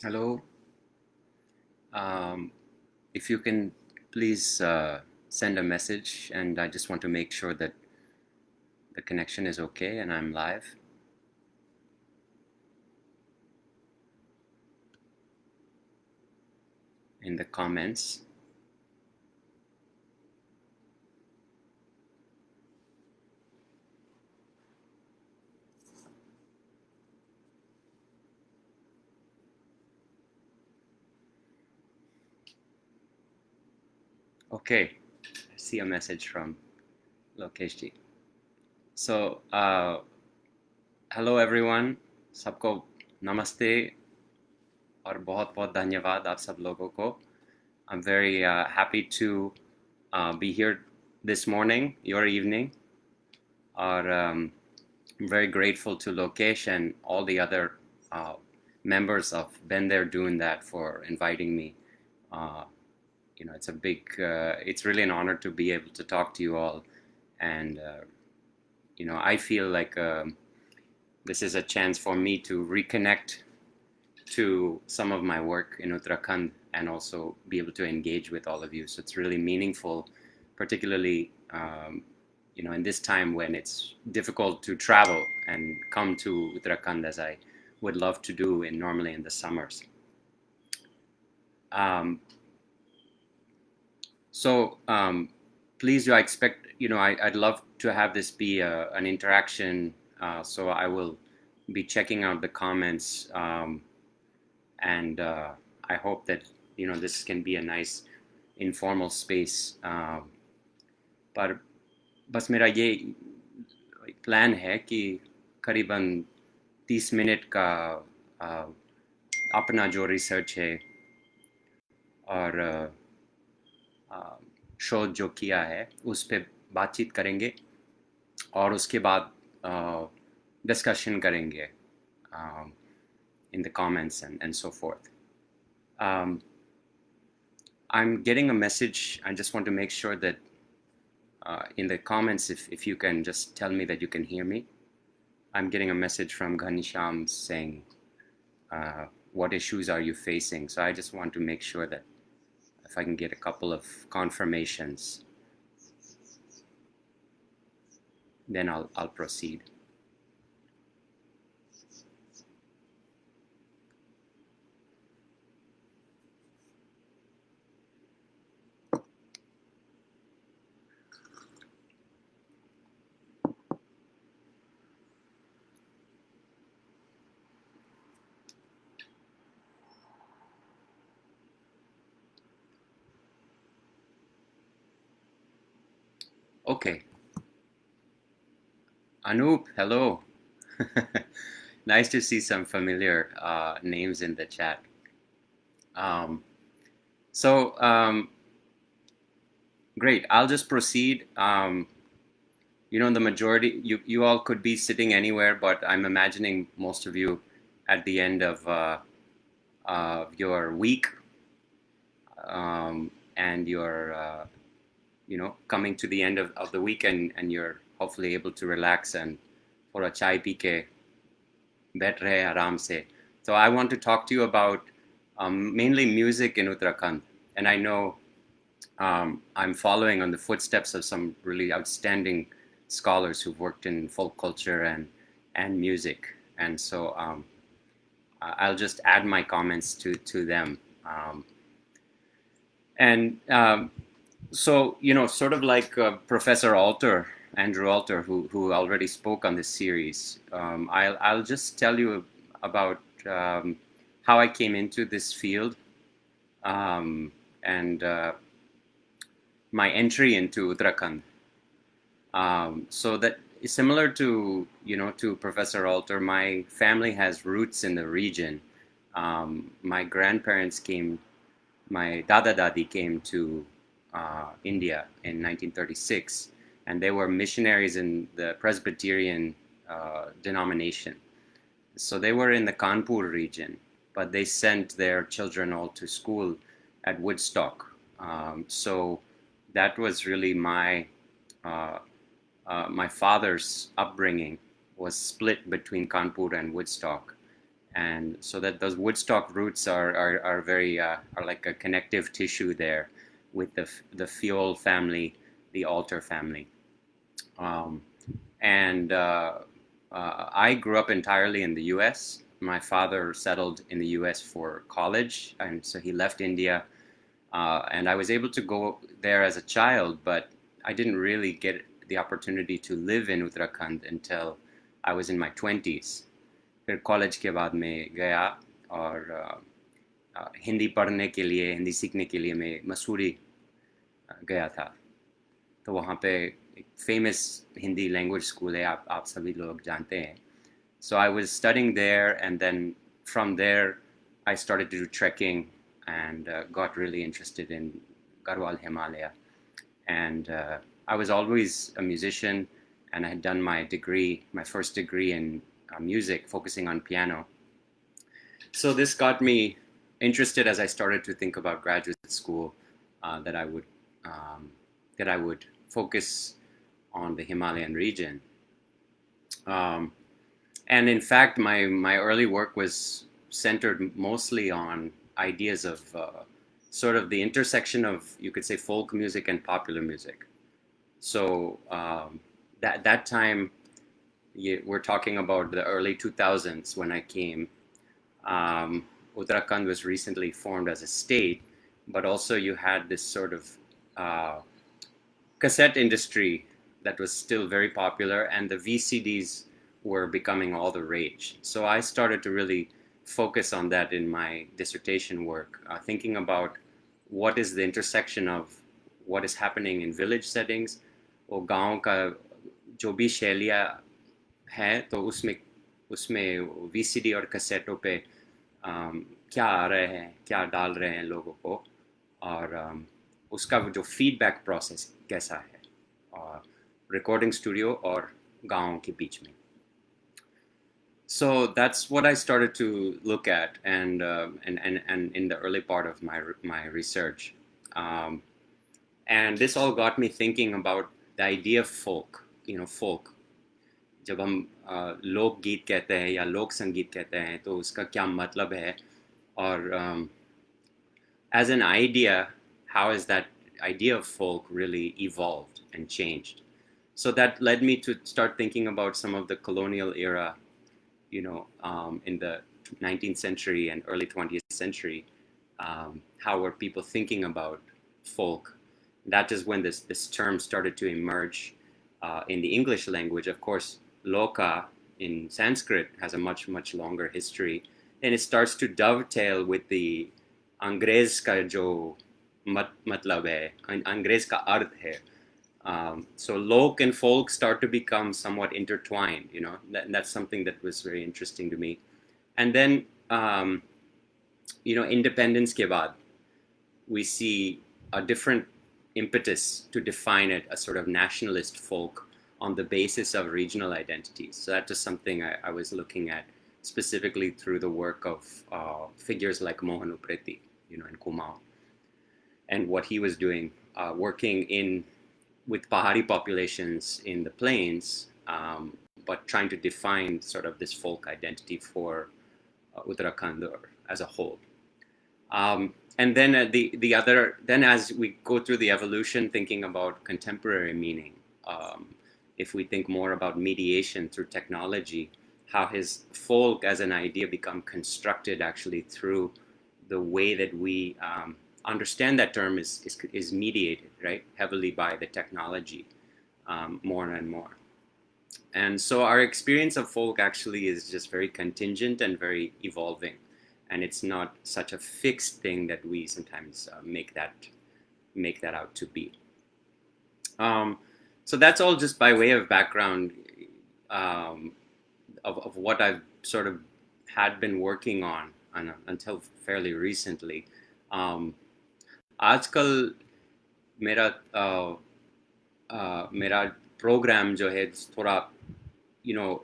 Hello. Um, if you can please send a message, and I just want to make sure that the connection is okay and I'm live in the comments. Okay, I see a message from Lokesh ji. So, hello everyone. सबको नमस्ते और बहुत बहुत धन्यवाद आप सब लोगों को. I'm very happy to be here this morning, your evening, or I'm very grateful to Lokesh and all the other members of Been There Doing That for inviting me. Uh, it's a big, it's really an honor to be able to talk to you all. And, I feel like this is a chance for me to reconnect to some of my work in Uttarakhand and also be able to engage with all of you. So it's really meaningful, particularly in this time when it's difficult to travel and come to Uttarakhand as I would love to do normally in the summers. Please do I expect, I'd love to have this be an interaction. So I will be checking out the comments and I hope that, this can be a nice informal space. पर बस मेरा ये plan है कि करीबन 30 minute का अपना जो रिसर्च है और शोध जो किया है उस पर बातचीत करेंगे और उसके बाद डिस्कशन करेंगे in the comments and so forth. I'm getting a message. I just want to make sure that in the comments, if you can just tell me that you can hear me. I'm getting a message from Ghanisham saying, what issues are you facing? So I just want to make sure that if I can get a couple of confirmations, then I'll proceed. Okay. Anoop, hello. Nice to see some familiar names in the chat. Great. I'll just proceed. The majority, you all could be sitting anywhere, but I'm imagining most of you at the end of your week and you're, coming to the end of the week and you're hopefully able to relax and for a chai pee ke बैठ रहे आराम से. So I want to talk to you about mainly music in Uttarakhand. And I know I'm following on the footsteps of some really outstanding scholars who've worked in folk culture and music. And so I'll just add my comments to them. So, sort of like Professor Andrew Alter, who already spoke on this series, I'll just tell you about how I came into this field and my entry into Uttarakhand. So that is similar to, to Professor Alter. My family has roots in the region. My grandparents my Dada Dadi came to India in 1936, and they were missionaries in the Presbyterian denomination. So they were in the Kanpur region, but they sent their children all to school at Woodstock. So that was really my father's upbringing was split between Kanpur and Woodstock. and so that those Woodstock roots are very are like a connective tissue there with the Fiol family, the Alter family, um, and I grew up entirely in the U.S. My father settled in the U.S. for college, and so he left India, and I was able to go there as a child, but I didn't really get the opportunity to live in Uttarakhand until I was in my 20s. फिर college के बाद मैं गया और हिंदी पढ़ने के लिए हिंदी सीखने के लिए मैं मसूरी गया था तो वहाँ पे एक फेमस हिंदी लैंग्वेज स्कूल है आप सभी लोग जानते हैं so I was studying there and then from there I started to do trekking and got really interested in Garhwal Himalaya and I was always a musician and I had done my degree, my first degree in music, focusing on piano. So this got me interested as I started to think about graduate school that I would focus on the Himalayan region. And in fact, my early work was centered mostly on ideas of sort of the intersection of, you could say, folk music and popular music. So that time, we're talking about the early 2000s when I came. Uttarakhand was recently formed as a state, but also you had this sort of cassette industry that was still very popular, and the VCDs were becoming all the rage. So I started to really focus on that in my dissertation work, thinking about what is the intersection of what is happening in village settings और गांव का जो भी शैलियाँ हैं तो उसमें VCD और कैसेटों पे क्या आ रहे हैं क्या डाल रहे हैं लोगों को और उसका जो फीडबैक प्रोसेस कैसा है और रिकॉर्डिंग स्टूडियो और गांव के बीच में. So that's what I started to look at, and in the early part of my research, and this all got me thinking about the idea of folk. Folk. जब हम लोक गीत कहते हैं या लोक संगीत कहते हैं तो उसका क्या मतलब है और as an idea, how has that idea of folk really evolved and changed? So that led me to start thinking about some of the colonial era, in the 19th century and early 20th century, how were people thinking about folk? That is when this term started to emerge in the English language. Of course, loka in Sanskrit has a much, much longer history, and it starts to dovetail with the अंग्रेज का जो मतलब है, अंग्रेज का अर्थ है. So folk and folk start to become somewhat intertwined, that's something that was very interesting to me. And then, independence के बाद, we see a different impetus to define it as sort of nationalist folk on the basis of regional identities. So that was something I was looking at specifically through the work of figures like Mohan Upreti, in Kumaon, and what he was doing, working with Pahari populations in the plains, but trying to define sort of this folk identity for Uttarakhand as a whole. And then then as we go through the evolution, thinking about contemporary meaning, if we think more about mediation through technology, how has folk as an idea become constructed actually through the way that we understand that term is mediated, right, heavily by the technology, more and more. And so our experience of folk actually is just very contingent and very evolving, and it's not such a fixed thing that we sometimes make that out to be. So that's all just by way of background of what I've sort of had been working on until fairly recently. आजकल मेरा program जो है थोड़ा,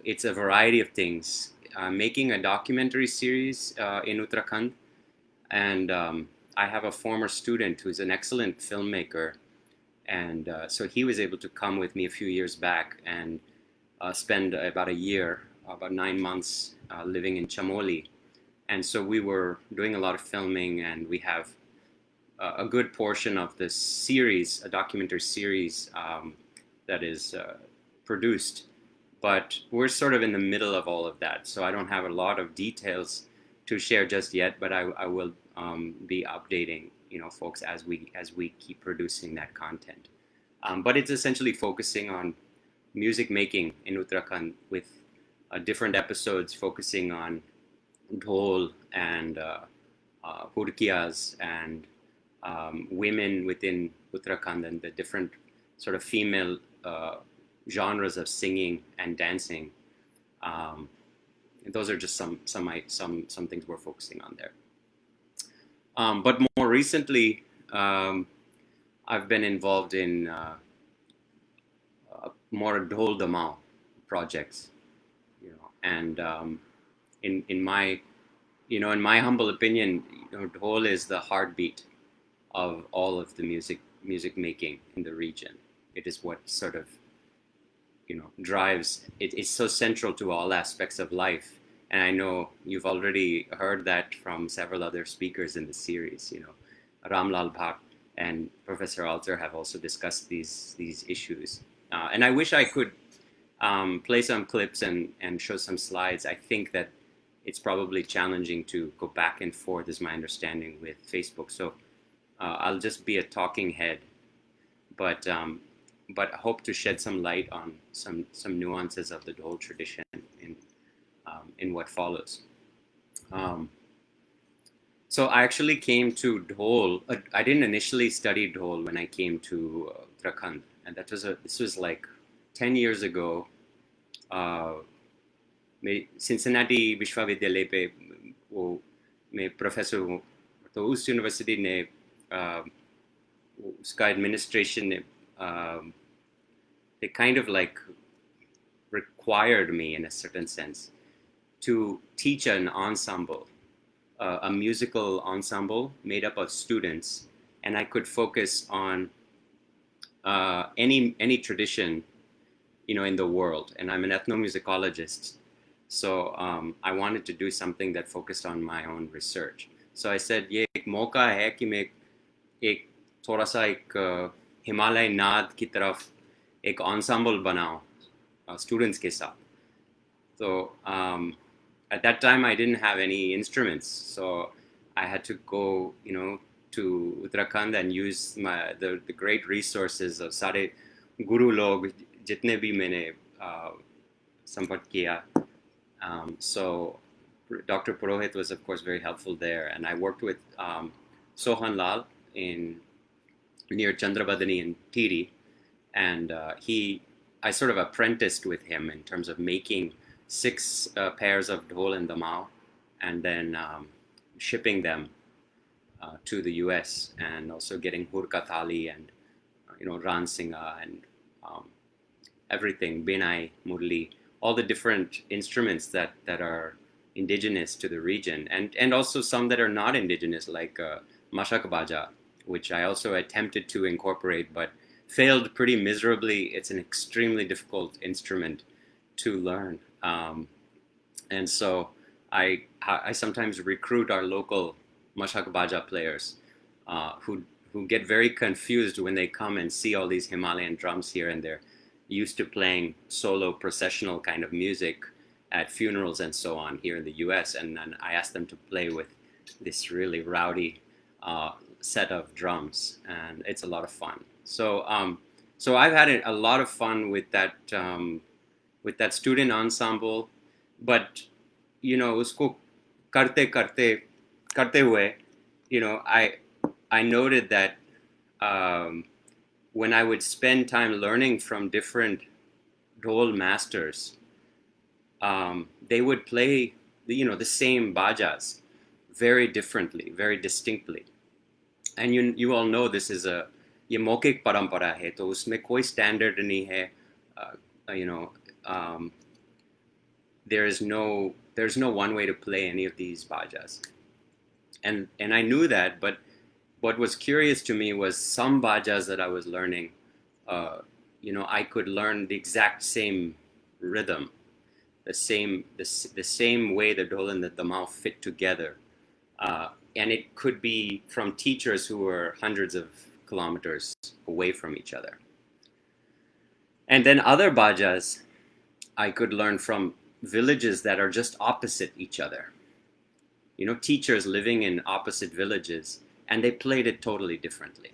it's a variety of things. I'm making a documentary series in Uttarakhand, and I have a former student who's an excellent filmmaker, and so he was able to come with me a few years back and spend about a year, about 9 months living in Chamoli And so we were doing a lot of filming, and we have a good portion of this series, a documentary series that is produced. But we're sort of in the middle of all of that, so I don't have a lot of details to share just yet. But I will be updating, folks as we keep producing that content. But it's essentially focusing on music making in Uttarakhand with different episodes focusing on Dhol and hurkiyas and women within Uttarakhand and the different sort of female genres of singing and dancing. And those are just some things we're focusing on there. But more recently, I've been involved in more Dhol Damau projects, and in my humble opinion, Dhol is the heartbeat of all of the music making in the region. It is what sort of drives it. It's so central to all aspects of life, and I know you've already heard that from several other speakers in the series. Ramlal Bhatt and Professor Alter have also discussed these issues, and I wish I could play some clips and show some slides. I think that it's probably challenging to go back and forth, is my understanding, with Facebook. So I'll just be a talking head, but I hope to shed some light on some nuances of the Dhol tradition in what follows. So I actually came to Dhol. I didn't initially study Dhol when I came to Uttarakhand, and this was like 10 years ago. Cincinnati विश्वविद्यालय पे मैं professor हूँ, तो उस university ने उसका administration ने they kind of like required me in a certain sense to teach an ensemble, a musical ensemble made up of students, and I could focus on any tradition in the world. And I'm an ethnomusicologist, so I wanted to do something that focused on my own research. So I said, ये एक मौका है कि मैं एक थोड़ा सा एक हिमालय नाद की तरफ एक ensemble बनाऊं students के साथ. So at that time I didn't have any instruments, so I had to go to Uttarakhand and use the great resources of सारे गुरु लोग जितने भी मैंने संपर्क किया. So Dr. Purohit was of course very helpful there, and I worked with Sohan Lal near Chandrabadani in Tiri, and I sort of apprenticed with him in terms of making 6 pairs of Dhol and Damau, and then shipping them to the US, and also getting Hurka Thali and Ran Singa and everything, Benai, Murli, all the different instruments that are indigenous to the region, and also some that are not indigenous, like Mashak Baja, which I also attempted to incorporate but failed pretty miserably. It's an extremely difficult instrument to learn, and so I sometimes recruit our local Mashak Baja players who get very confused when they come and see all these Himalayan drums here, and they're used to playing solo processional kind of music at funerals and so on here in the US, and then I asked them to play with this really rowdy set of drums, and it's a lot of fun. So I've had a lot of fun with that student ensemble, but usko karte hue, I noted that when I would spend time learning from different Dhol masters, they would play the same bajas very differently, very distinctly. And you all know this is ये मौखिक परंपरा है, तो उसमें कोई standard नहीं है. There's no one way to play any of these bajas, and I knew that, but what was curious to me was some bajas that I was learning, I could learn the exact same rhythm, the same way the dhol and the damau fit together. And it could be from teachers who were hundreds of kilometers away from each other. And then other bajas I could learn from villages that are just opposite each other. You know, teachers living in opposite villages, and they played it totally differently.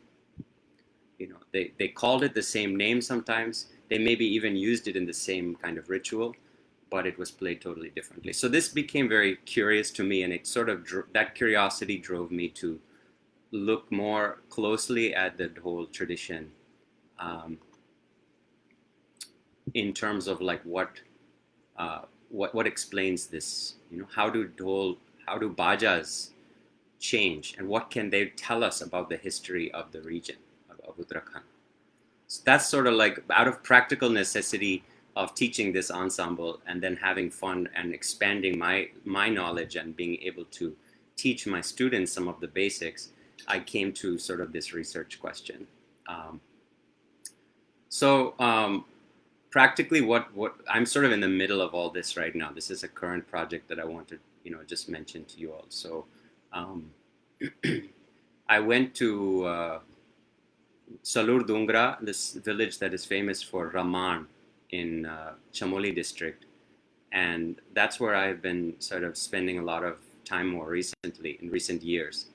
You know, they called it the same name sometimes. They maybe even used it in the same kind of ritual, but it was played totally differently. So this became very curious to me, and it sort of that curiosity drove me to look more closely at the Dhol tradition in terms of like what explains this. You know, how do bajas change, and what can they tell us about the history of the region of Uttarakhand? So that's sort of like out of practical necessity of teaching this ensemble and then having fun and expanding my knowledge and being able to teach my students some of the basics, I came to sort of this research question. Practically what I'm sort of in the middle of all this right now. This is a current project that I want to, you know, just mention to you all. So I went to Salur Dungra, this village that is famous for Raman in Chamoli district. And that's where I've been sort of spending a lot of time more recently, in recent years.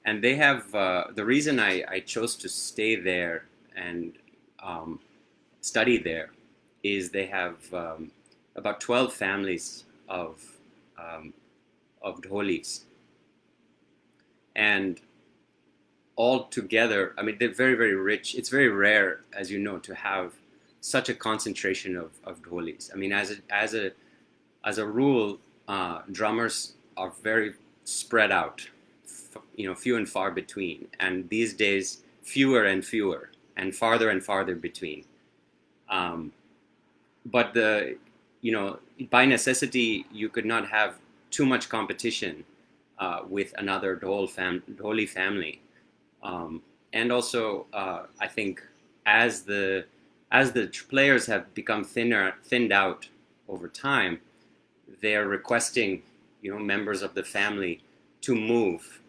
And they have, the reason I chose to stay there and study there is they have about 12 families of Dholis. And all together, I mean, they're very, very rich. It's very rare, as you know, to have such a concentration of Dholis. I mean, as a rule, drummers are very spread out, you know, few and far between. And these days, fewer and fewer, and farther between. But you know, by necessity, you could not have too much competition with another Dholi family. And also, I think as the players have become thinned out over time, they are requesting, you know, members of the family to move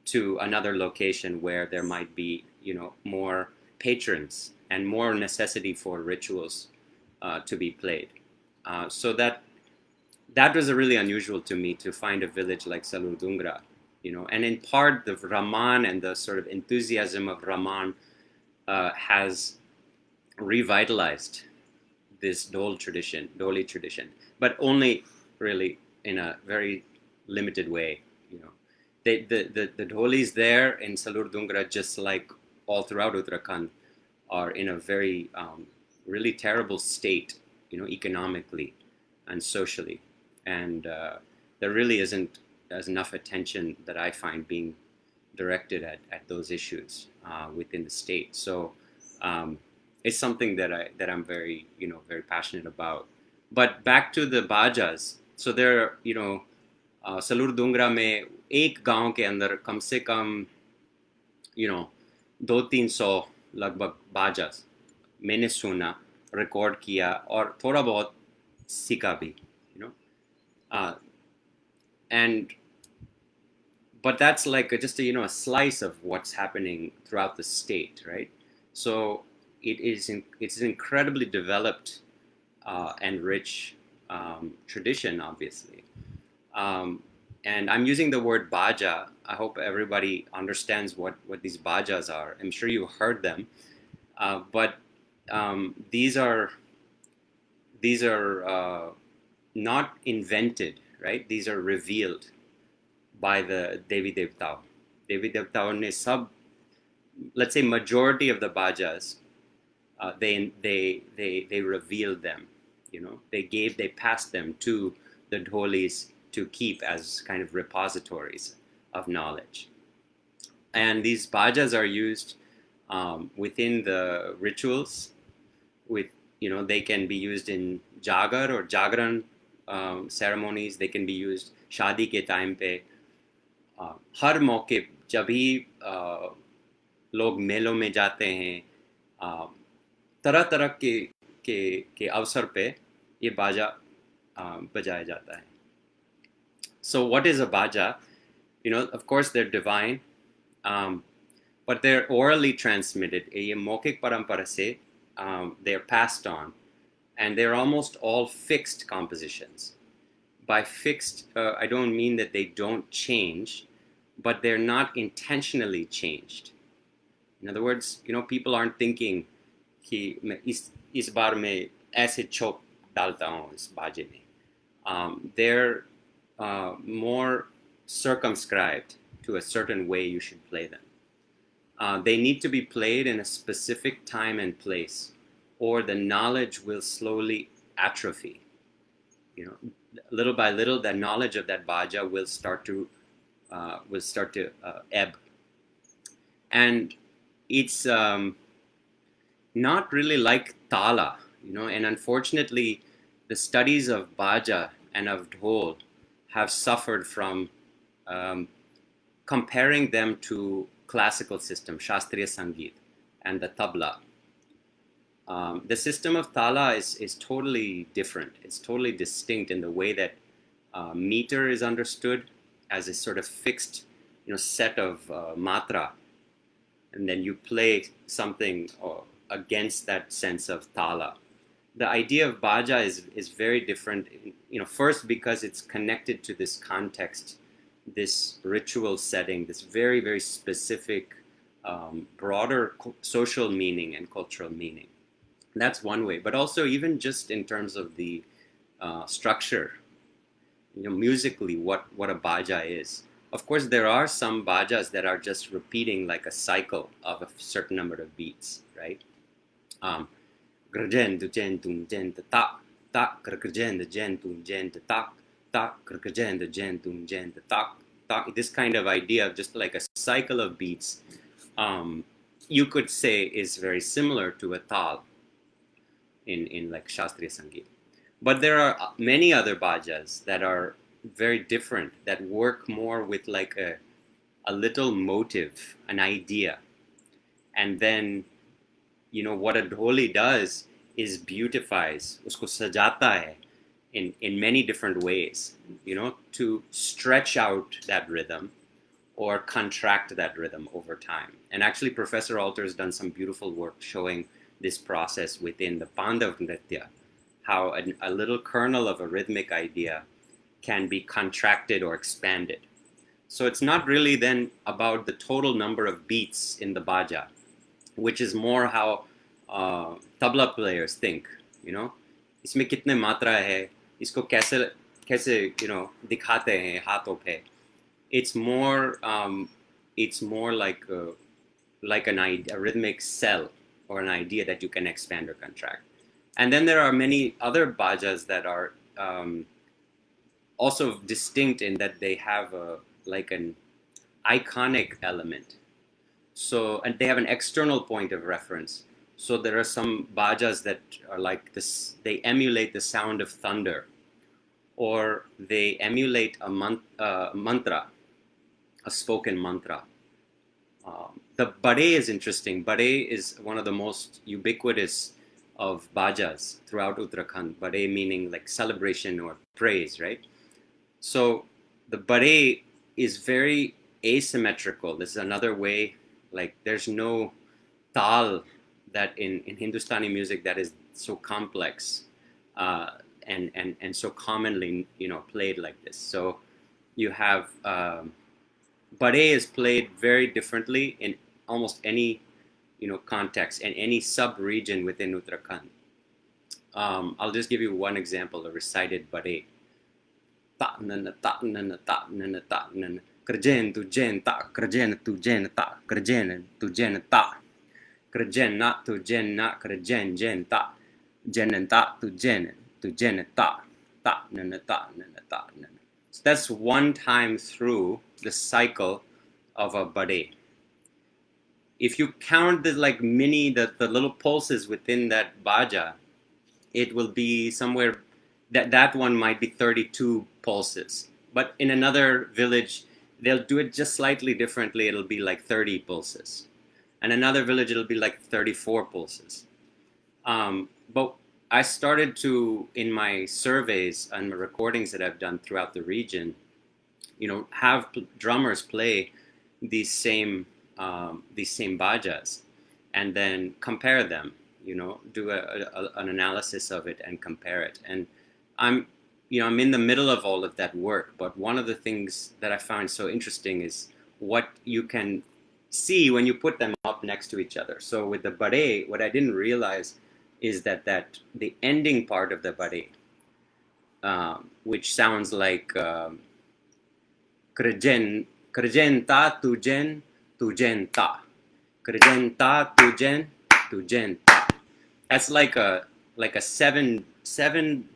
to another location where there might be, you know, more patrons and more necessity for rituals to be played. So that was really unusual to me, to find a village like Salur Dungra, you know, and in part the Raman and the sort of enthusiasm of Raman has revitalized this Dholi tradition, but only really in a very limited way. You know, the Dholis there in Salur Dungra, just like all throughout Uttarakhand, are in a very really terrible state, you know, economically and socially, and there really isn't enough attention that I find being directed at those issues within the state. So it's something that I'm very, you know, very passionate about. But back to the bajas. So there, you know, Salur Dungra में एक गांव के अंदर कम से कम, you know, 200-300 लगभग बाजास मैंने सुना, record किया और थोड़ा बहुत सीखा भी, you know, but that's like just a, you know, a slice of what's happening throughout the state, right? So it's an incredibly developed and rich tradition, obviously. And I'm using the word baja. I hope everybody understands what these bajas are. I'm sure you heard them, but these are not invented, right? These are revealed by the Devi Devtao. Devi Devtao ne sab, let's say majority of the bajas, they revealed them, you know, they passed them to the Dholis to keep as kind of repositories of knowledge. And these bajas are used within the rituals. With, you know, they can be used in jagar or jagran ceremonies. They can be used शादी के time पे, हर मौके जब भी लोग मेलों में जाते हैं, तरह तरह के अवसर पे ये बाजा बजाया जाता है. So what is a baja? Of course they're divine, but they're orally transmitted. ये मौखिक परंपरा से they're passed on, and they're almost all fixed compositions. By fixed, I don't mean that they don't change, but they're not intentionally changed. In other words, people aren't thinking कि मैं इस बार में ऐसे चौक डालता हूँ इस बाजे में. They're more circumscribed to a certain way you should play them. They need to be played in a specific time and place, or the knowledge will slowly atrophy. Little by little, the knowledge of that baja will start to ebb, and it's not really like tala, and unfortunately, the studies of baja and of dhol have suffered from comparing them to classical system, Shastriya Sangeet, and the tabla. The system of tala is totally different. It's totally distinct in the way that meter is understood as a sort of fixed, set of matra, and then you play something against that sense of tala. The idea of baja is very different, first because it's connected to this context, this ritual setting, this very, very specific, broader social meaning and cultural meaning. That's one way, but also even just in terms of the structure, musically, what a baja is. Of course, there are some bajas that are just repeating like a cycle of a certain number of beats, right? Grajen, dujen, jen, ta, ta, grajen, jen, jen, ta, ta, grajen, jen, jen, ta, ta. This kind of idea of just like a cycle of beats, you could say is very similar to a tal in like Shastriya Sangeet. But there are many other bajas that are very different, that work more with like a little motive, an idea. And then, what a dholi does is beautifies, usko sajata hai in many different ways, to stretch out that rhythm or contract that rhythm over time. And actually, Professor Alter has done some beautiful work showing this process within the Pandav Nritya, how a little kernel of a rhythmic idea can be contracted or expanded. So it's not really then about the total number of beats in the baja, which is more how tabla players think, इसमें कितने मात्रा है, इसको कैसे दिखाते हैं हाथों पे. It's more like a rhythmic cell or an idea that you can expand or contract. And then there are many other bajas that are also distinct in that they have like an iconic element. So, and they have an external point of reference. So there are some bajas that are like this, they emulate the sound of thunder, or they emulate a mantra, a spoken mantra. The bade is interesting. Bade is one of the most ubiquitous of bajas throughout Uttarakhand. Bade meaning like celebration or praise, right? So the bade is very asymmetrical. This is another way, like there's no tal that in Hindustani music that is so complex and so commonly played like this. So you have bade is played very differently in almost any context and any sub-region within Uttarakhand. I'll just give you one example, a recited bade. Ta nana ta nana ta nana ta nana krajen tu jen ta krajen tu jen ta krajen tu jen ta krajen na tu jen na krajen jen ta jen ta tu jen ta ta nana ta nana ta nana. So that's one time through the cycle of a bade. If you count the like the little pulses within that baja, it will be somewhere that one might be 32 pulses. But in another village, they'll do it just slightly differently. It'll be like 30 pulses. And another village, it'll be like 34 pulses. But I started to, in my surveys and my recordings that I've done throughout the region, have drummers play these same bajas, and then compare them. Do an analysis of it and compare it. And I'm in the middle of all of that work. But one of the things that I found so interesting is what you can see when you put them up next to each other. So with the bare, what I didn't realize is that the ending part of the bare, which sounds like krejen ta tujen ta, krejen ta tujen ta. That's like a seven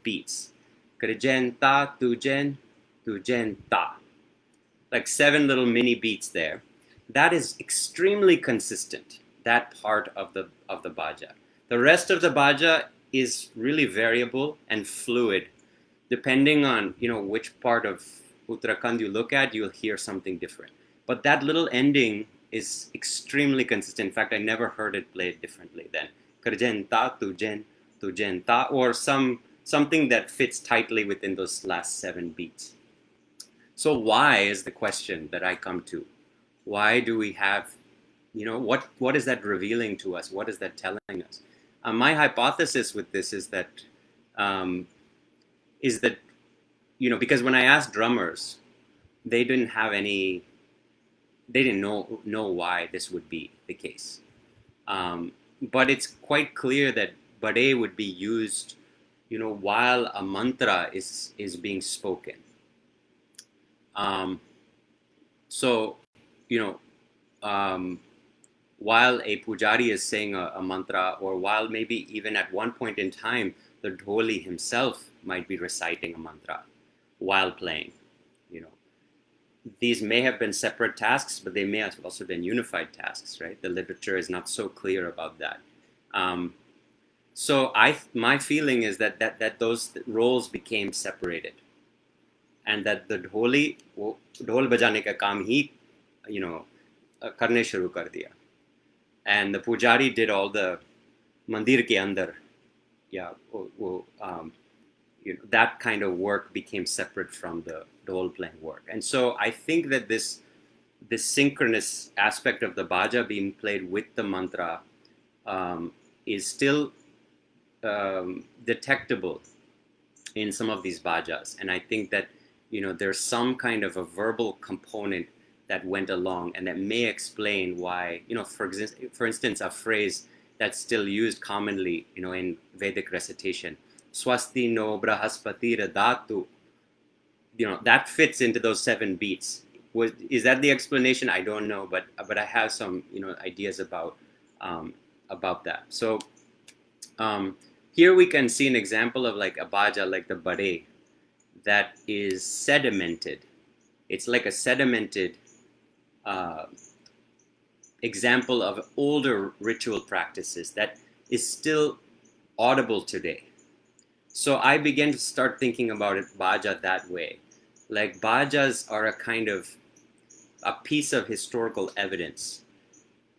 beats. Krejen ta tujen ta, like 7 little mini beats there. That is extremely consistent. That part of the baja. The rest of the baja is really variable and fluid, depending on which part of Uttarakhand you look at. You'll hear something different. But that little ending is extremely consistent. In fact, I never heard it played differently than Karjen ta tujen ta, or something that fits tightly within those last 7 beats. So why is the question that I come to? Why do we have, what is that revealing to us? What is that telling us? My hypothesis with this is that, because when I asked drummers, they didn't know why this would be the case. But it's quite clear that bare would be used, while a mantra is being spoken. While a pujari is saying a mantra, or while maybe even at one point in time, the Dholi himself might be reciting a mantra while playing. These may have been separate tasks, but they may have also been unified tasks, right? The literature is not so clear about that. So my feeling is that those roles became separated, and that the Dholi dhol bajane ka kaam hi, karne shuru kar diya, and the pujari did all the mandir ke andar, that kind of work became separate from the dhol playing work. And so I think that this synchronous aspect of the baja being played with the mantra is still detectable in some of these bajas. And I think that there's some kind of a verbal component that went along, and that may explain why, for instance, a phrase that's still used commonly, in Vedic recitation, swasti no brahaspati radatu, that fits into those 7 beats. Is that the explanation? I don't know, but I have some ideas about that. So here we can see an example of like a baja, like the bare, that is sedimented. It's like a sedimented example of older ritual practices that is still audible today. So I began to start thinking about it, baja, that way. Like bajas are a kind of a piece of historical evidence,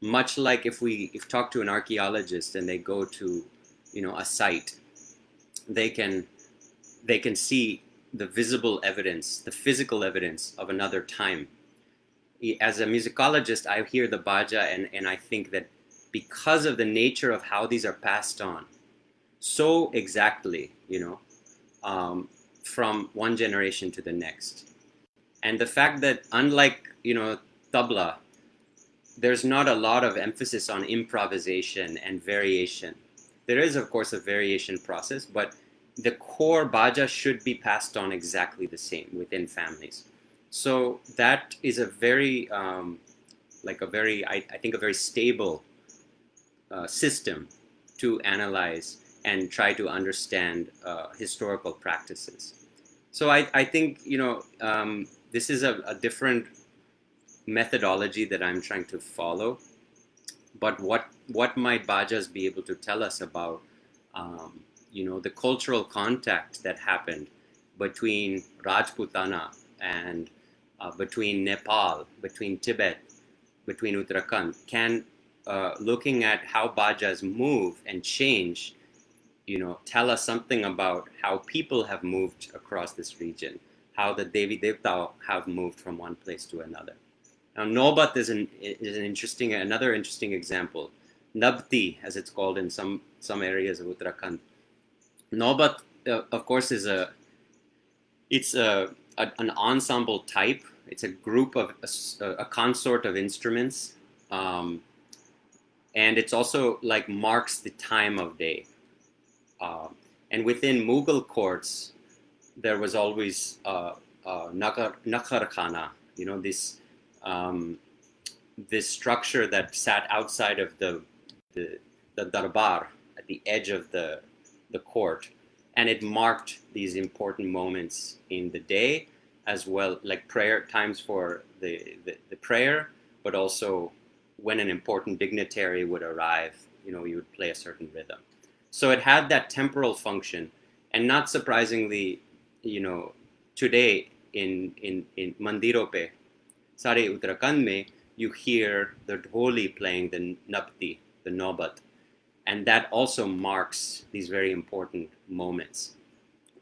much like if talk to an archaeologist and they go to a site, they can see the visible evidence, the physical evidence of another time. As a musicologist, I hear the baja and I think that because of the nature of how these are passed on so exactly, from one generation to the next, and the fact that unlike tabla, there's not a lot of emphasis on improvisation and variation. There is, of course, a variation process, but the core baja should be passed on exactly the same within families. So that is a very, I think a very stable system to analyze and try to understand historical practices. So I think, this is a different methodology that I'm trying to follow. But what might bajas be able to tell us about, the cultural contact that happened between Rajputana and between Nepal, between Tibet, between Uttarakhand? Can looking at how bajas move and change tell us something about how people have moved across this region, how the Devi Devta have moved from one place to another. Now, Nobat is another interesting example. Nabti, as it's called in some areas of Uttarakhand. Nobat, of course, it's an ensemble type. It's a group of a consort of instruments, and it's also like marks the time of day. And within Mughal courts, there was always Nakhar Khana, this structure that sat outside of the darbar at the edge of the court, and it marked these important moments in the day, as well, like prayer times for the prayer, but also when an important dignitary would arrive, you would play a certain rhythm. So it had that temporal function, and not surprisingly, today in Mandiro pe, Sare Uttarakhand mein, you hear the Dholi playing the Nabti, the Nobat, and that also marks these very important moments,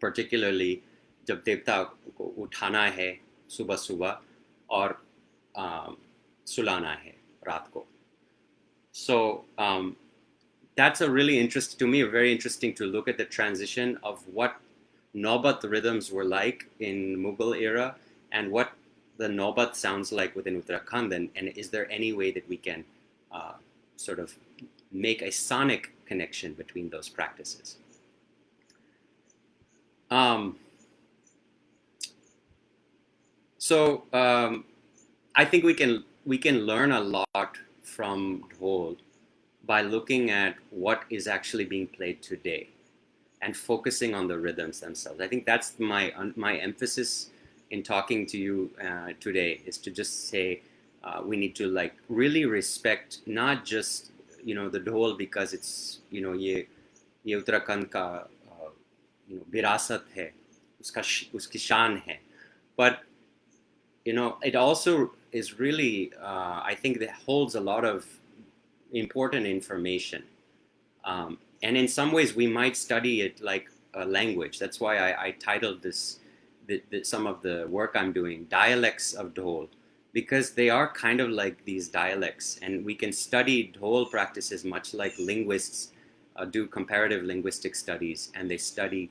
particularly जब देवता को उठाना है सुबह सुबह और सुलाना है रात को. So that's a really interesting, to me, very interesting to look at the transition of what Nobat rhythms were like in Mughal era and what the Nobat sounds like within Uttarakhand, and is there any way that we can sort of make a sonic connection between those practices? So I think we can learn a lot from Dhol by looking at what is actually being played today and focusing on the rhythms themselves. I think that's my emphasis in talking to you today, is to just say we need to like really respect not just the Dhol because it's ये Uttarakhand का विरासत है, उसकी शान है, but it also is really, I think that holds a lot of important information. And in some ways, we might study it like a language. That's why I titled this, some of the work I'm doing, Dialects of Dhol, because they are kind of like these dialects. And we can study Dhol practices much like linguists do comparative linguistic studies, and they study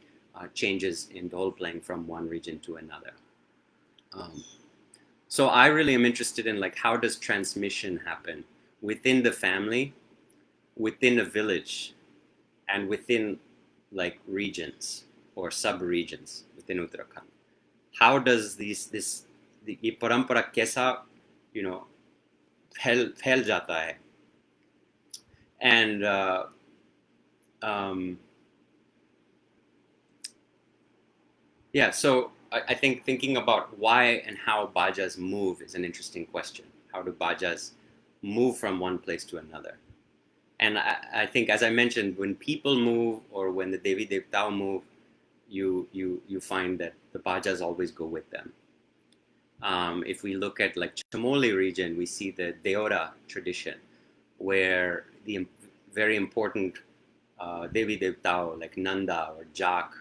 changes in Dhol playing from one region to another. So I really am interested in like how does transmission happen within the family, within a village, and within like regions or sub-regions within Uttarakhand. How does the parampara kaisa फैल जाता है? And yeah, so I think thinking about why and how bajas move is an interesting question. How do bajas move from one place to another? And I think, as I mentioned, when people move or when the Devi Devta move, you find that the bajas always go with them. If we look at like Chamoli region, we see the Deora tradition, where the very important Devi Devta like Nanda or Jak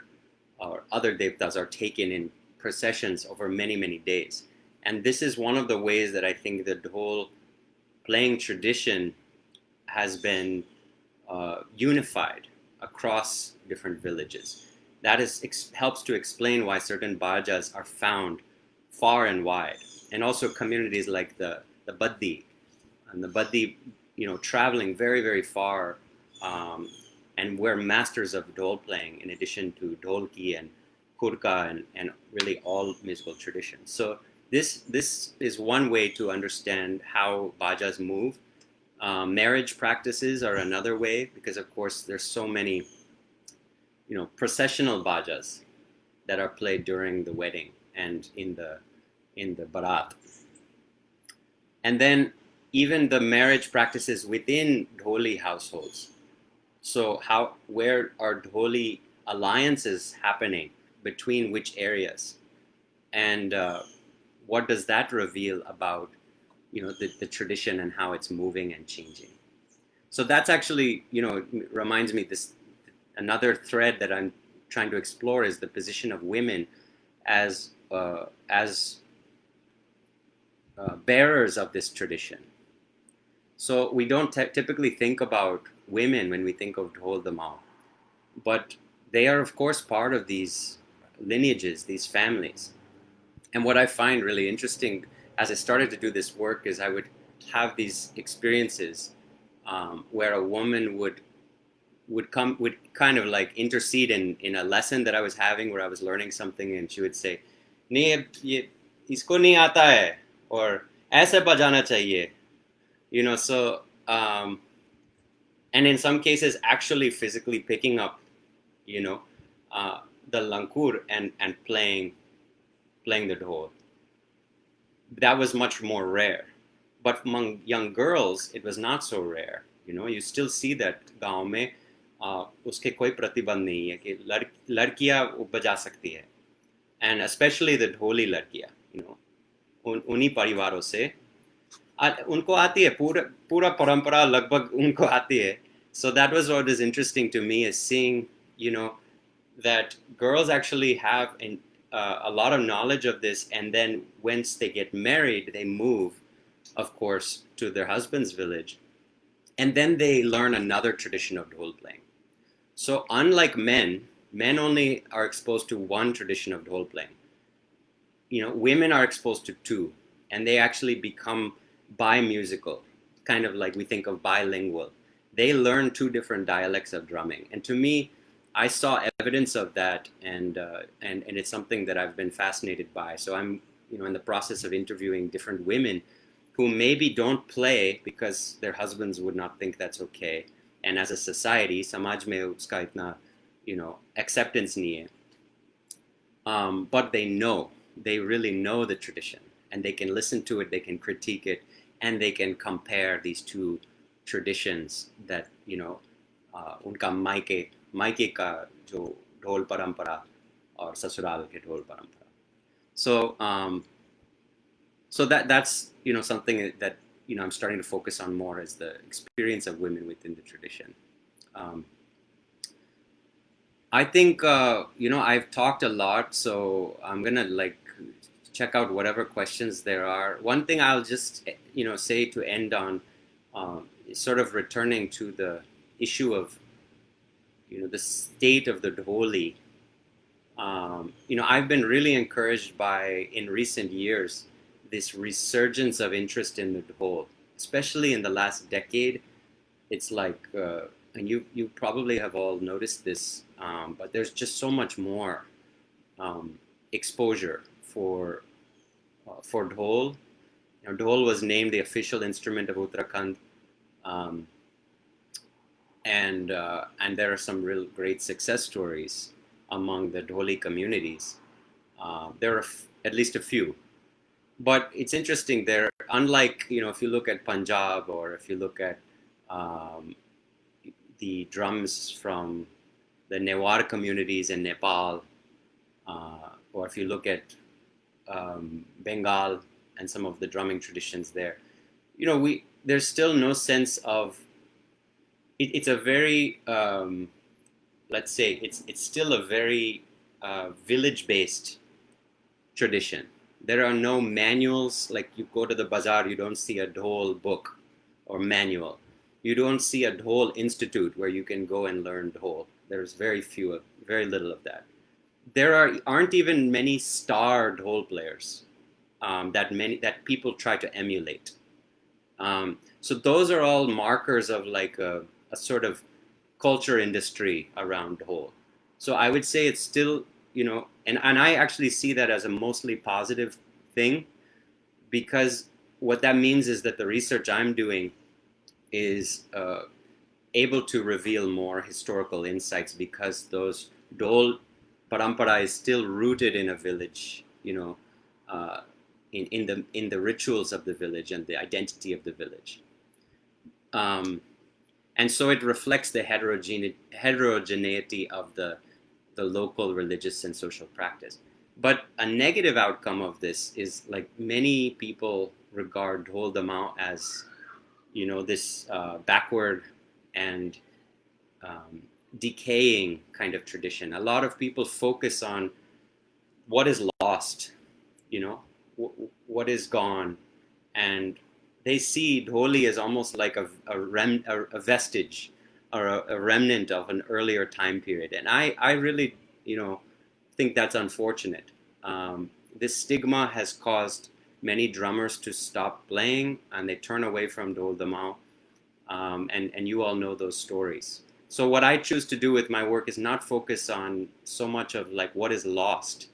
or other Devtas are taken in processions over many, many days. And this is one of the ways that I think the Dhol playing tradition has been unified across different villages. That helps to explain why certain bajas are found far and wide. And also communities like the Baddi, and the Baddi, traveling very, very far, and we're masters of Dhol playing in addition to Dholki and Kurka and really all musical traditions. So this is one way to understand how bajas move. Marriage practices are another way, because of course there's so many processional bajas that are played during the wedding and in the barat. And then even the marriage practices within Dholi households. So where are Dholi alliances happening between which areas, and what does that reveal about the tradition and how it's moving and changing? So that's actually reminds me another thread that I'm trying to explore is the position of women as bearers of this tradition. So we don't typically think about women when we think of Dhol Damau, but they are of course part of these lineages, these families. And what I find really interesting as I started to do this work is I would have these experiences where a woman would kind of like intercede in a lesson that I was having where I was learning something, and she would say, "नहीं ये इसको नहीं आता है," or "ऐसे बजाना चाहिए," So and in some cases actually physically picking up, you know, the lankur and playing the dhol. That was much more rare. But among young girls, it was not so rare. You still see that गांव में उसके कोई प्रतिबंध नहीं है कि लड़कियां बजा सकती है, and especially the dholi लड़कियां, उन्हीं परिवारों से उनको आती है, पूरा परंपरा लगभग उनको आती है. So that was what is interesting to me, is seeing, that girls actually have a lot of knowledge of this, and then once they get married, they move, of course, to their husband's village, and then they learn another tradition of dhol playing. So unlike men only are exposed to one tradition of dhol playing. Women are exposed to two, and they actually become bi-musical, kind of like we think of bilingual. They learn two different dialects of drumming, and to me, I saw evidence of that, and it's something that I've been fascinated by. So I'm in the process of interviewing different women who maybe don't play because their husbands would not think that's okay, and as a society, samaj mein uska itna acceptance nahi hai. But they really know the tradition, and they can listen to it, they can critique it, and they can compare these two traditions that उनका मायके का जो ढोल परंपरा और ससुराल के ढोल परंपरा. So that's something that I'm starting to focus on more, as the experience of women within the tradition. I think I've talked a lot, so I'm gonna check out whatever questions there are. One thing I'll just say to end on is sort of returning to the issue of the state of the Dholi. I've been really encouraged by, in recent years, this resurgence of interest in the Dhol, especially in the last decade. It's like, and you probably have all noticed this, but there's just so much more exposure for Dhol. Dhol was named the official instrument of Uttarakhand, and there are some real great success stories among the Dholi communities. There are at least a few, but it's interesting. They're unlike if you look at Punjab, or if you look at the drums from the Newar communities in Nepal, or if you look at Bengal and some of the drumming traditions there, there's still no sense of it's a very let's say it's still a very village-based tradition. There are no manuals. Like, you go to the bazaar, you don't see a Dhol book or manual. You don't see a Dhol institute where you can go and learn Dhol. There's very little of that. There aren't even many star Dhol players that people try to emulate. So those are all markers of like a sort of culture industry around Dhol. So I would say it's still, and I actually see that as a mostly positive thing, because what that means is that the research I'm doing is able to reveal more historical insights, because those Dhol parampara is still rooted in a village, in the rituals of the village and the identity of the village. And so it reflects the heterogeneity of the local religious and social practice. But a negative outcome of this is, like, many people regard Dhol Damau as, this backward and decaying kind of tradition. A lot of people focus on what is lost, you know, what is gone, and they see Dholi as almost like a vestige or a remnant of an earlier time period. And I really, think that's unfortunate. This stigma has caused many drummers to stop playing, and they turn away from Dhol Damau. And you all know those stories. So what I choose to do with my work is not focus on so much of like what is lost,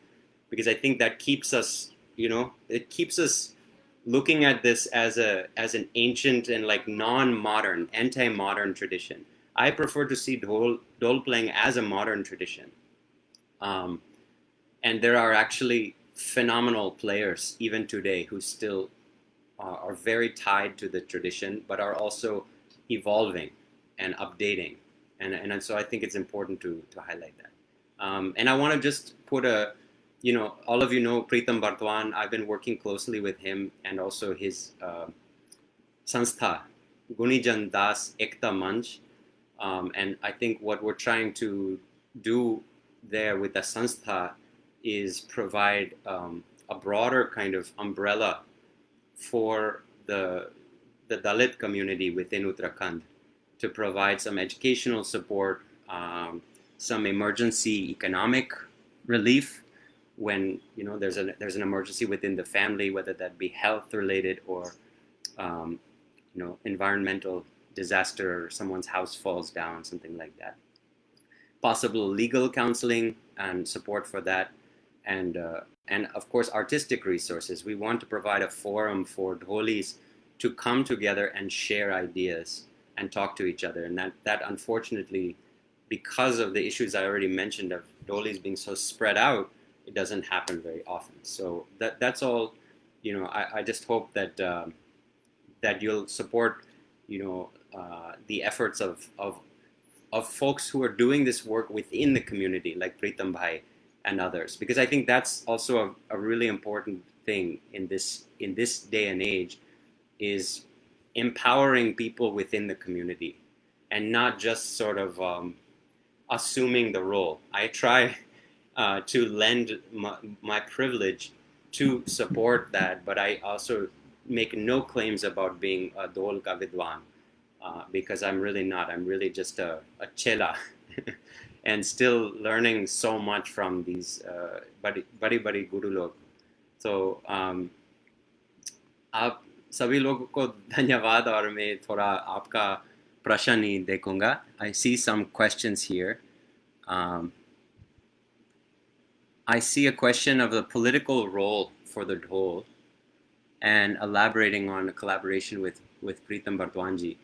because I think that keeps us, it keeps us looking at this as an ancient and like non-modern, anti-modern tradition. I prefer to see Dhol playing as a modern tradition. And there are actually phenomenal players even today who still are very tied to the tradition, but are also evolving and updating. And so I think it's important to highlight that. And I want to just put all of you know Pritam Bardwan. I've been working closely with him and also his Sanstha, Gunijan Das Ekta Manch. And I think what we're trying to do there with the Sanstha is provide a broader kind of umbrella for the Dalit community within Uttarakhand to provide some educational support, some emergency economic relief when there's an emergency within the family, whether that be health related or environmental disaster, or someone's house falls down, something like that. Possible legal counseling and support for that, and of course artistic resources. We want to provide a forum for Dholis to come together and share ideas and talk to each other. And that unfortunately, because of the issues I already mentioned of Dholis being so spread out, it doesn't happen very often. So that's all. I just hope that that you'll support the efforts of folks who are doing this work within the community, like Pritam Bhai and others, because I think that's also a really important thing in this day and age, is empowering people within the community and not just sort of assuming the role. I try to lend my privilege to support that, but I also make no claims about being a Dhol ka Vidwan, because I'm really not. I'm really just a chela and still learning so much from these bड़ी guru log. So आप सभी लोगों को धन्यवाद, और मैं थोड़ा आपका प्रश्न ही देखूंगा. I see some questions here. I see a question of the political role for the Dhol and elaborating on a collaboration with Pritam Bardwanji.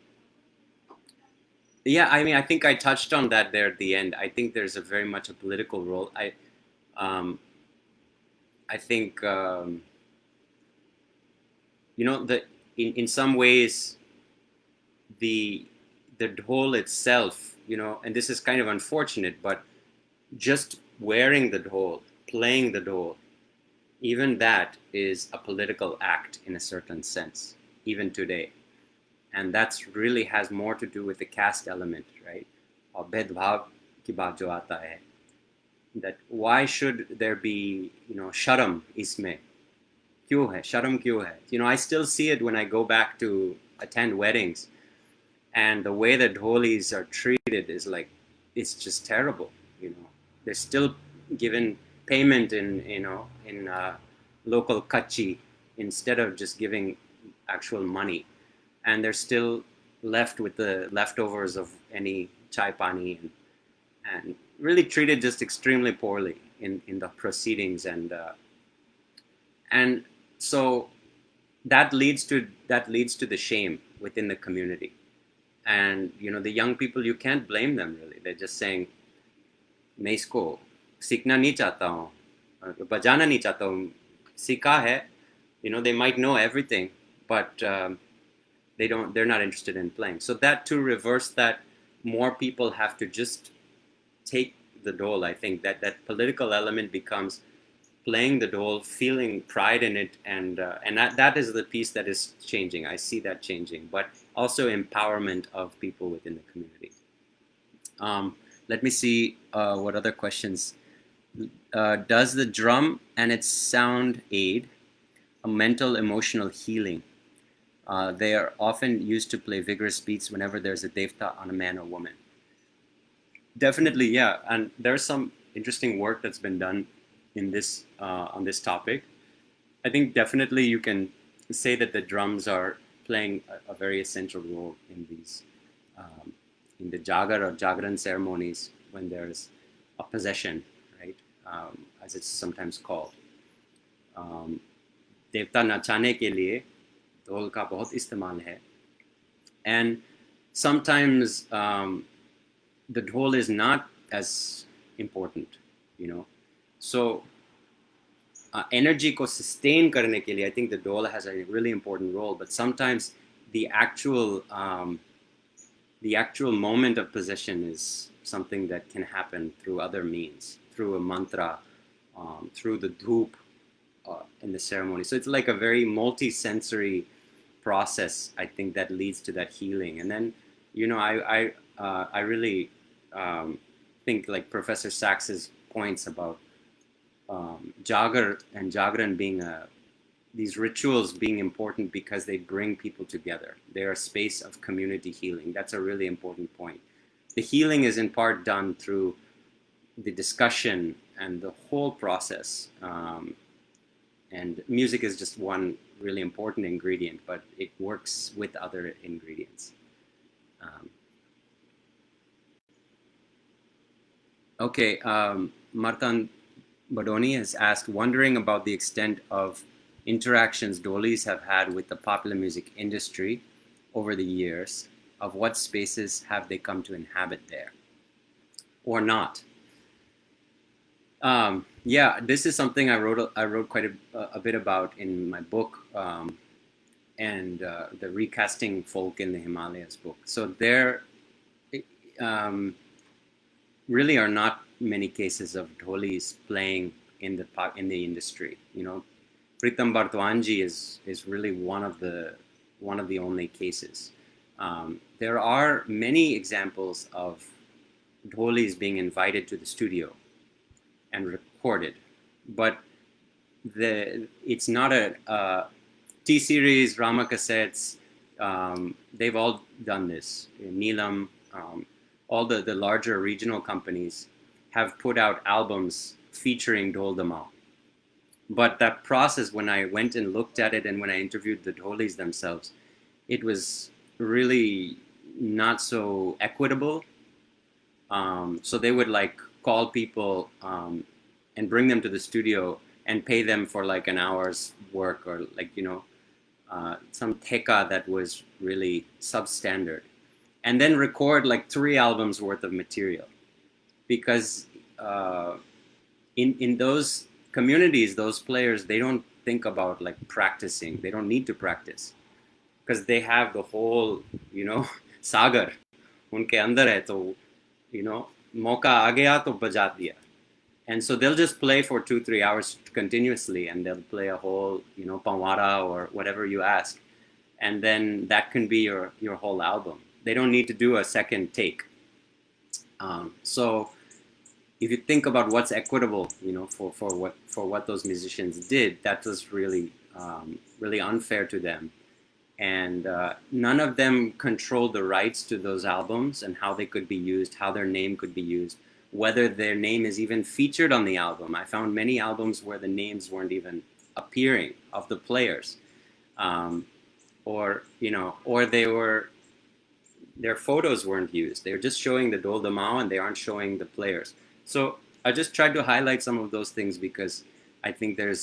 Yeah, I mean, I think I touched on that there at the end. I think there's a very much a political role. I think in some ways the Dhol itself, and this is kind of unfortunate, but just wearing the Dhol, playing the Dhol, even that is a political act in a certain sense, even today. And that's really has more to do with the caste element, right? Or भेदभाव की बात जो आता है, that why should there be शर्म इसमें, क्यों है शर्म क्यों है? I still see it when I go back to attend weddings, and the way that Dholis are treated is like, it's just terrible. They're still given payment in local kachi instead of just giving actual money. And they're still left with the leftovers of any chai pani, and really treated just extremely poorly in the proceedings, and so that leads to the shame within the community. And the young people, you can't blame them really. They're just saying, मैं इसको सीखना नहीं चाहता हूँ, बजाना नहीं चाहता हूँ, सीखा है. They might know everything, but they're not interested in playing. So that, to reverse that, more people have to just take the Dhol. I think that political element becomes playing the Dhol, feeling pride in it, and that is the piece that is changing. I see that changing, but also empowerment of people within the community. Let me see what other questions. Does the drum and its sound aid a mental emotional healing? They are often used to play vigorous beats whenever there's a devta on a man or woman. Definitely, yeah. And there's some interesting work that's been done in this on this topic. I think definitely you can say that the drums are playing a very essential role um, in the jagar or jagran ceremonies when there's a possession, right? As it's sometimes called. देवता नचाने के लिए ढोल का बहुत इस्तेमाल है. And sometimes the dhol is not as important, you know. So energy को sustain करने के लिए, I think the dhol has a really important role. But sometimes the actual moment of possession is something that can happen through other means, through a mantra, through the dhoop in the ceremony. So it's like a very multi-sensory process, I think, that leads to that healing. And then, you know, I really think like Professor Sachs's points about Jagar and Jagran being these rituals being important because they bring people together. They're a space of community healing. That's a really important point. The healing is in part done through the discussion and the whole process. And music is just one really important ingredient, but it works with other ingredients. Okay, Martan Badoni has asked, wondering about the extent of interactions Dholis have had with the popular music industry over the years. Of what spaces have they come to inhabit there, or not? Yeah, this is something I wrote quite a bit about in my book, and the Recasting Folk in the Himalayas book. So there really are not many cases of dholis playing in the industry. You know, Pritam Bardwanji is really one of the only cases. There are many examples of dholis being invited to the studio and recorded, but it's not a T-Series, Rama Cassettes. They've all done this. Neelam, all the larger regional companies have put out albums featuring Dhol Damao. But that process, when I went and looked at it and when I interviewed the Dholis themselves, it was really not so equitable. So they would like call people and bring them to the studio and pay them for like an hour's work, or like, you know, some theka that was really substandard, and then record like 3 albums worth of material. Because in those communities, those players, they don't think about like practicing. They don't need to practice because they have the whole, you know, sagar unke andar hai, to, you know, mauka aa gaya to baja diya. And so they'll just play for 2-3 hours continuously, and they'll play a whole, you know, pawara or whatever you ask, and then that can be your whole album. They don't need to do a second take. So if you think about what's equitable, you know, for what those musicians did, that was really really unfair to them. And none of them controlled the rights to those albums and how they could be used, how their name could be used, whether their name is even featured on the album. I found many albums where the names weren't even appearing of the players, or, you know, or their photos weren't used. They're just showing the Dhol Damao and they aren't showing the players. So I just tried to highlight some of those things because I think there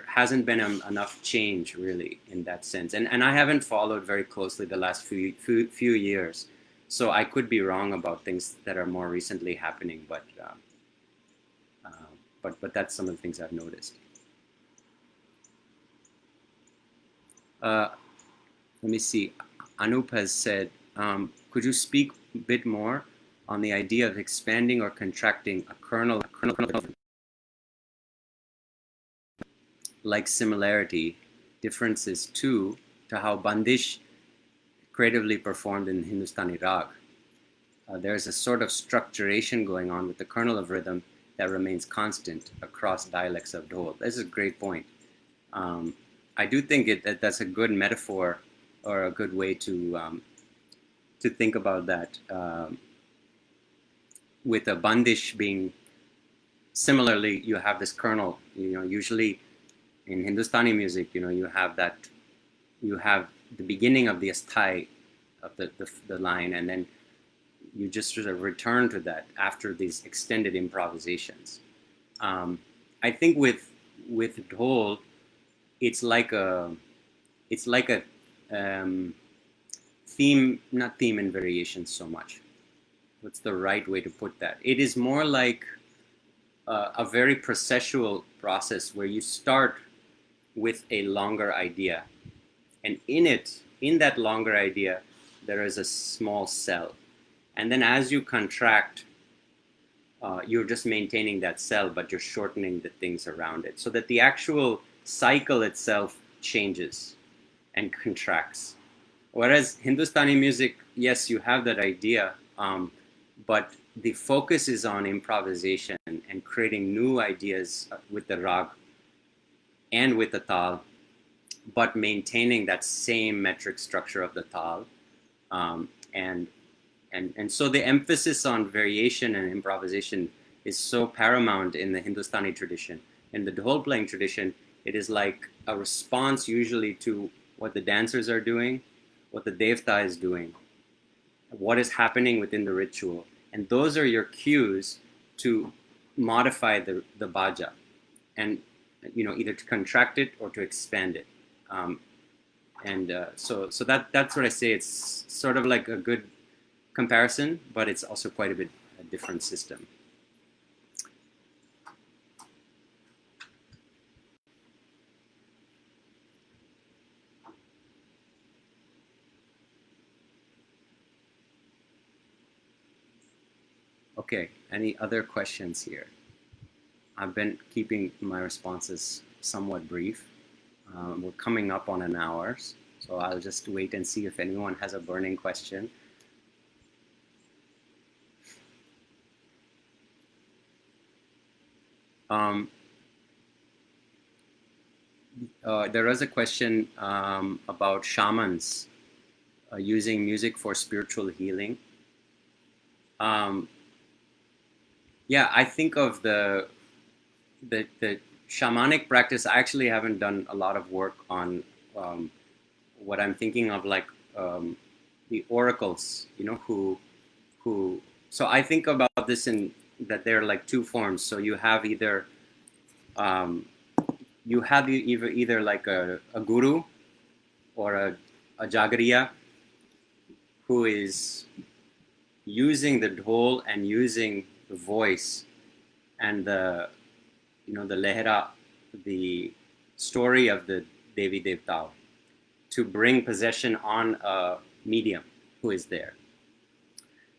hasn't been enough change really in that sense. And I haven't followed very closely the last few years. So I could be wrong about things that are more recently happening, but that's some of the things I've noticed. Let me see. Anup has said, could you speak a bit more on the idea of expanding or contracting a kernel like similarity, differences too, to how Bandish creatively performed in Hindustani Rag? there's a sort of structuration going on with the kernel of rhythm that remains constant across dialects of Dhol. This is a great point. I do think that's a good metaphor or a good way to think about that. With a bandish being similarly, you have this kernel. Usually in Hindustani music, you have the beginning of the asthai of the line, and then you just sort of return to that after these extended improvisations. I think with Dhol, it's like a theme, not theme and variation so much. What's the right way to put that? It is more like a very processual process where you start with a longer idea, and in that longer idea, there is a small cell, and then as you contract, you're just maintaining that cell, but you're shortening the things around it, so that the actual cycle itself changes and contracts. Whereas Hindustani music, yes, you have that idea, but the focus is on improvisation and creating new ideas with the rag and with the tal, but maintaining that same metric structure of the tal. And so the emphasis on variation and improvisation is so paramount in the Hindustani tradition. In the Dhol playing tradition, it is like a response usually to what the dancers are doing, what the devta is doing, what is happening within the ritual. And those are your cues to modify the baja, and either to contract it or to expand it. So that's what I say. It's sort of like a good comparison, but it's also quite a bit a different system. Okay, any other questions here? I've been keeping my responses somewhat brief. We're coming up on an hour, so I'll just wait and see if anyone has a burning question. There was a question about shamans using music for spiritual healing. Yeah, I think of the shamanic practice. I actually haven't done a lot of work on what I'm thinking of, like the oracles, who. So I think about this in that there are like two forms. So you have either like a guru or a jagariya who is using the dhol and using the voice and the lehra, the story of the Devi Devta, to bring possession on a medium who is there.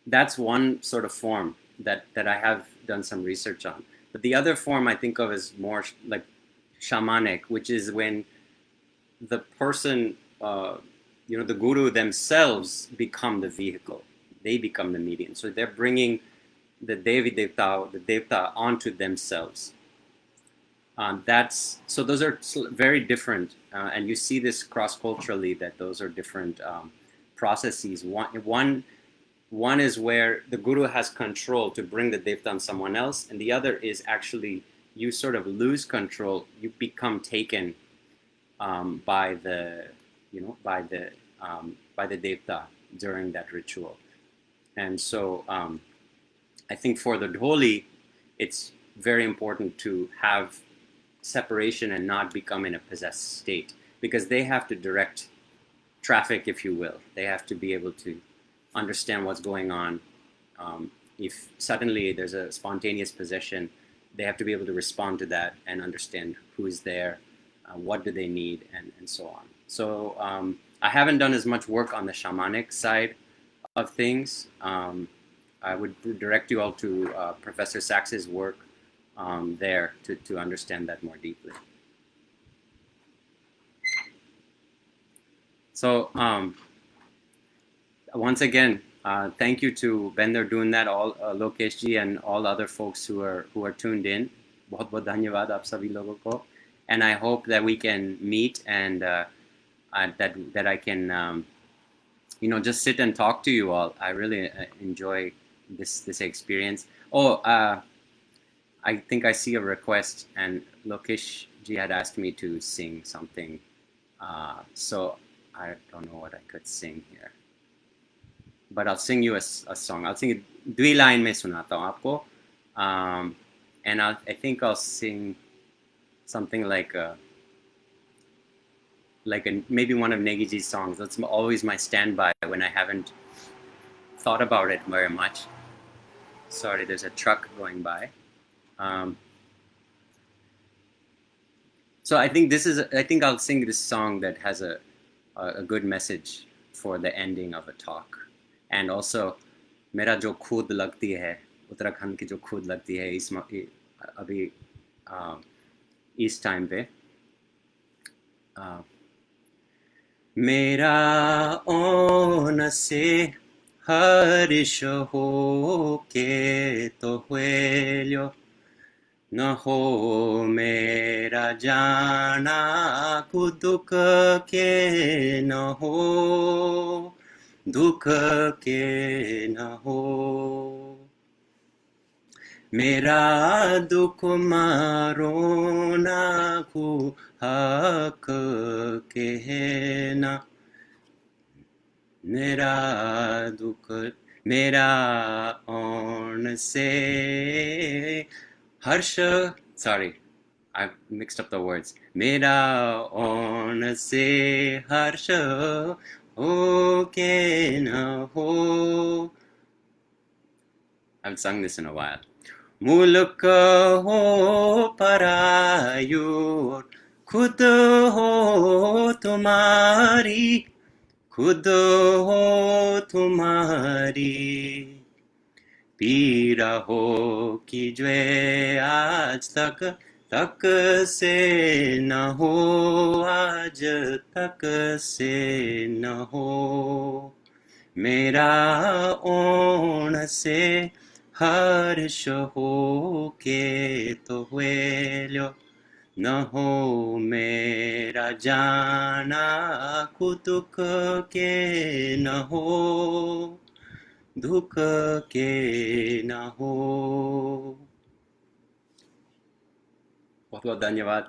That's one sort of form that I have done some research on. But the other form I think of as more like shamanic, which is when the person, the guru themselves become the vehicle. They become the medium. So they're bringing the Devi Devta, the Devta, onto themselves. So those are very different, and you see this cross-culturally, that those are different processes. One is where the guru has control to bring the devta on someone else, and the other is actually you sort of lose control. You become taken by the devta during that ritual. And so I think for the Dholi, it's very important to have separation and not become in a possessed state, because they have to direct traffic, if you will. They have to be able to understand what's going on. If suddenly there's a spontaneous possession, they have to be able to respond to that and understand who is there, what do they need, and so on. So I haven't done as much work on the shamanic side of things. I would direct you all to Professor Sachs's work there to understand that more deeply. So once again, Thank you to Bender doing that, all Lokesh ji and all other folks who are tuned in. बहुत बहुत धन्यवाद आप सभी लोगों को. And I hope that we can meet and that I can just sit and talk to you all. I really enjoy this experience. Oh, I think I see a request, and Lokesh ji had asked me to sing something. So I don't know what I could sing here. But I'll sing you a song. I'll sing it dwi line में सुनाता हूँ आपको. And I think I'll sing something like maybe one of Negiji's songs. That's always my standby when I haven't thought about it very much. Sorry, there's a truck going by. So I think I'll sing this song that has a good message for the ending of a talk. And also, मेरा जो खुद लगती है, उत्तराखंड की जो खुद लगती है अभी इस टाइम पे, मेरा ओन से हर्ष हो के तो हुएल्यो, न हो मेरा जाना को दुख के न हो, दुख के न हो. मेरा दुख मारो ना को हक के है ना, मेरा दुख मेरा ओन से हर्ष. Sorry, I've mixed up the words. मेरा ओन से हर्ष हो के न हो. I haven't sung this in a while. मुल्क हो परायूर, खुद हो तुम्हारी, खुद हो तुम्हारी, पीड़ा हो कि जो आज तक से न हो, आज तक से न हो. मेरा ओण से हर्ष हो के तो हुएल्यो, न हो मेरा जाना को दुख के न हो, दुख के न हो. बहुत बहुत धन्यवाद.